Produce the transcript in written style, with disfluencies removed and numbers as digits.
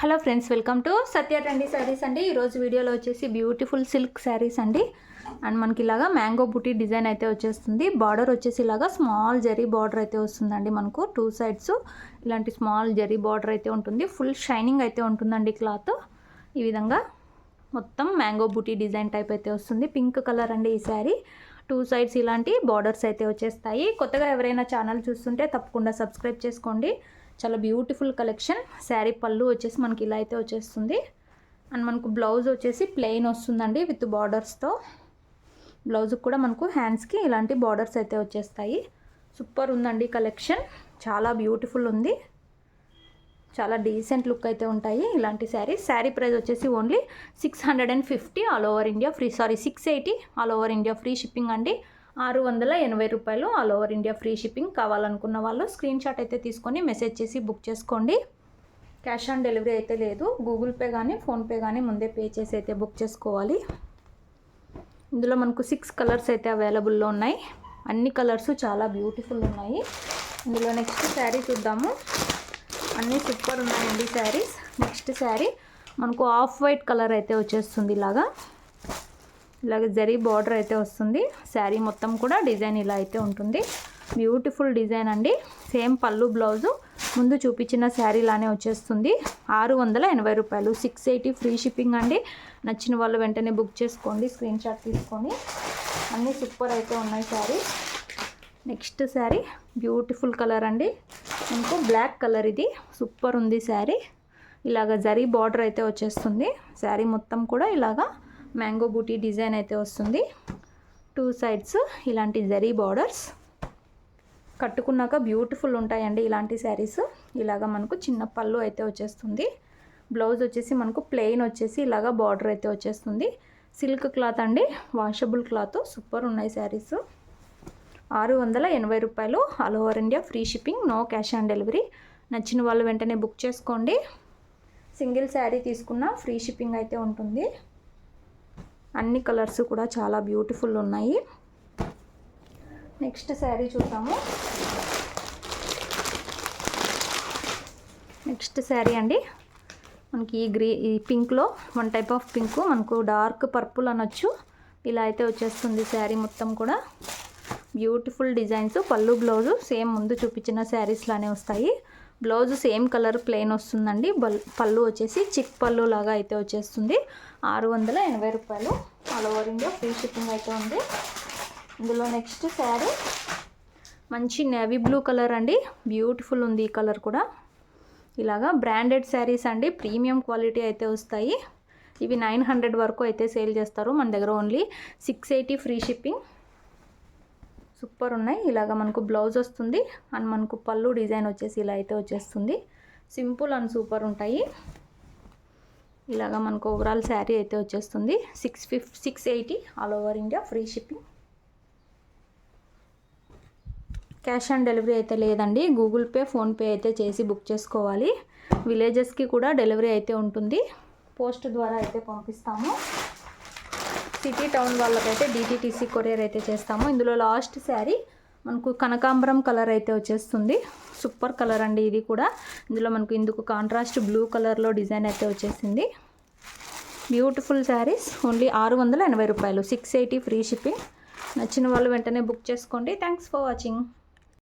Hello friends, welcome to Satya trendy saris అండి. ఈరోజు వీడియోలో వచ్చేసి బ్యూటిఫుల్ సిల్క్ శారీస్ అండి. అండ్ మనకి ఇలాగా మ్యాంగో బుటీ డిజైన్ అయితే వచ్చేస్తుంది. బార్డర్ వచ్చేసి ఇలాగా స్మాల్ జరీ బార్డర్ అయితే వస్తుందండి. మనకు టూ సైడ్స్ ఇలాంటి స్మాల్ జరీ బార్డర్ అయితే ఉంటుంది. ఫుల్ షైనింగ్ అయితే ఉంటుందండి క్లాత్. ఈ విధంగా మొత్తం మ్యాంగో బుటీ డిజైన్ టైప్ అయితే వస్తుంది. పింక్ కలర్ అండి ఈ శారీ. టూ సైడ్స్ ఇలాంటి బార్డర్స్ అయితే వచ్చేస్తాయి. కొత్తగా ఎవరైనా ఛానల్ చూస్తుంటే తప్పకుండా సబ్స్క్రైబ్ చేసుకోండి. చాలా బ్యూటిఫుల్ కలెక్షన్. శారీ పళ్ళు వచ్చేసి మనకి ఇలా అయితే వచ్చేస్తుంది. అండ్ మనకు బ్లౌజ్ వచ్చేసి ప్లెయిన్ వస్తుందండి విత్ బార్డర్స్తో. బ్లౌజ్కి కూడా మనకు హ్యాండ్స్కి ఇలాంటి బార్డర్స్ అయితే వచ్చేస్తాయి. సూపర్ ఉందండి కలెక్షన్, చాలా బ్యూటిఫుల్ ఉంది. చాలా డీసెంట్ లుక్ అయితే ఉంటాయి ఇలాంటి శారీస్. శారీ ప్రైస్ వచ్చేసి only 650 all over India free, 680 all over India free shipping అండి. 680 రూపాయలు all over India free shipping. కావాలనుకున్న వాళ్ళు స్క్రీన్ షాట్ అయితే తీసుకొని మెసేజ్ చేసి బుక్ చేసుకోండి. క్యాష్ ఆన్ డెలివరీ అయితే లేదు. గూగుల్ పే కానీ ఫోన్పే కానీ ముందే పే చేసి అయితే బుక్ చేసుకోవాలి. ఇందులో మనకు 6 కలర్స్ అయితే అవైలబుల్లో ఉన్నాయి. అన్ని కలర్స్ చాలా బ్యూటిఫుల్ ఉన్నాయి. ఇందులో నెక్స్ట్ శారీ చూద్దాము. అన్నీ సూపర్ ఉన్నాయండి శారీస్. నెక్స్ట్ శారీ మనకు ఆఫ్ వైట్ కలర్ అయితే వచ్చేస్తుంది. ఇలాగ జరీ బార్డర్ అయితే వస్తుంది. శారీ మొత్తం కూడా డిజైన్ ఇలా అయితే ఉంటుంది. బ్యూటిఫుల్ డిజైన్ అండి. సేమ్ పళ్ళు బ్లౌజు ముందు చూపించిన శారీ లానే వచ్చేస్తుంది. 680 రూపాయలు, 680 ఫ్రీ షిప్పింగ్ అండి. నచ్చిన వాళ్ళు వెంటనే బుక్ చేసుకోండి స్క్రీన్ షాట్ తీసుకొని. అన్నీ సూపర్ అయితే ఉన్నాయి sari. Next sari beautiful colour అండి. ఇంకో బ్లాక్ కలర్, ఇది సూపర్ ఉంది శారీ. ఇలాగ జరీ బార్డర్ అయితే వచ్చేస్తుంది. శారీ మొత్తం కూడా ఇలాగా మ్యాంగో బూటీ డిజైన్ అయితే వస్తుంది. టూ సైడ్స్ ఇలాంటి జరీ బార్డర్స్. కట్టుకున్నాక బ్యూటిఫుల్ ఉంటాయండి ఇలాంటి శారీస్. ఇలాగా మనకు చిన్న పళ్ళు అయితే వచ్చేస్తుంది. బ్లౌజ్ వచ్చేసి మనకు ప్లెయిన్ వచ్చేసి ఇలాగా బార్డర్ అయితే వచ్చేస్తుంది. సిల్క్ క్లాత్ అండి, వాషబుల్ క్లాత్. సూపర్ ఉన్నాయి శారీస్. 680 రూపాయలు all over India free shipping, no cash on delivery. నచ్చిన వాళ్ళు వెంటనే బుక్ చేసుకోండి. సింగిల్ శారీ తీసుకున్న ఫ్రీ షిప్పింగ్ అయితే ఉంటుంది. అన్ని కలర్స్ కూడా చాలా బ్యూటిఫుల్ ఉన్నాయి. నెక్స్ట్ శారీ చూద్దాము. నెక్స్ట్ శారీ అండి మనకి ఈ పింక్లో వన్ టైప్ ఆఫ్ పింక్, మనకు డార్క్ పర్పుల్ అనొచ్చు. ఇలా అయితే వచ్చేస్తుంది శారీ మొత్తం కూడా. Beautiful designs. పళ్ళు బ్లౌజు సేమ్ ముందు చూపించిన శారీస్ లానే వస్తాయి. బ్లౌజ్ సేమ్ కలర్ ప్లెయిన్ వస్తుందండి. పళ్ళు వచ్చేసి చిక్ పళ్ళు లాగా అయితే వచ్చేస్తుంది. 680 రూపాయలు all over India free shipping అయితే ఉంది. ఇందులో నెక్స్ట్ శారీ మంచి నేవీ బ్లూ కలర్ అండి. బ్యూటిఫుల్ ఉంది ఈ కలర్ కూడా. ఇలాగా బ్రాండెడ్ శారీస్ అండి, ప్రీమియం క్వాలిటీ అయితే వస్తాయి. ఇవి 900 వరకు అయితే సేల్ చేస్తారు. మన దగ్గర ఓన్లీ 680 ఫ్రీ షిప్పింగ్. సూపర్ ఉన్నాయి. ఇలాగ మనకు బ్లౌజ్ వస్తుంది. అండ్ మనకు పళ్ళు డిజైన్ వచ్చేసి ఇలా అయితే వచ్చేస్తుంది. సింపుల్ అండ్ సూపర్ ఉంటాయి. ఇలాగ మనకు ఓవరాల్ శారీ అయితే వచ్చేస్తుంది. 680 all over India free shipping. Cash on delivery అయితే లేదండి. గూగుల్ పే ఫోన్పే అయితే చేసి బుక్ చేసుకోవాలి. విలేజెస్కి కూడా డెలివరీ అయితే ఉంటుంది. పోస్ట్ ద్వారా అయితే పంపిస్తాము. సిటీ టౌన్ వాళ్ళకైతే DTTC కొరియర్ అయితే చేస్తాము. ఇందులో లాస్ట్ శారీ మనకు కనకాంబరం కలర్ అయితే వచ్చేస్తుంది. సూపర్ కలర్ అండి ఇది కూడా. ఇందులో మనకు ఇందుకు కాంట్రాస్ట్ బ్లూ కలర్లో డిజైన్ అయితే వచ్చేసింది. బ్యూటిఫుల్ శారీస్. ఓన్లీ 680 రూపాయలు, 680 ఫ్రీ షిప్పింగ్. నచ్చిన వాళ్ళు వెంటనే బుక్ చేసుకోండి. Thanks for watching.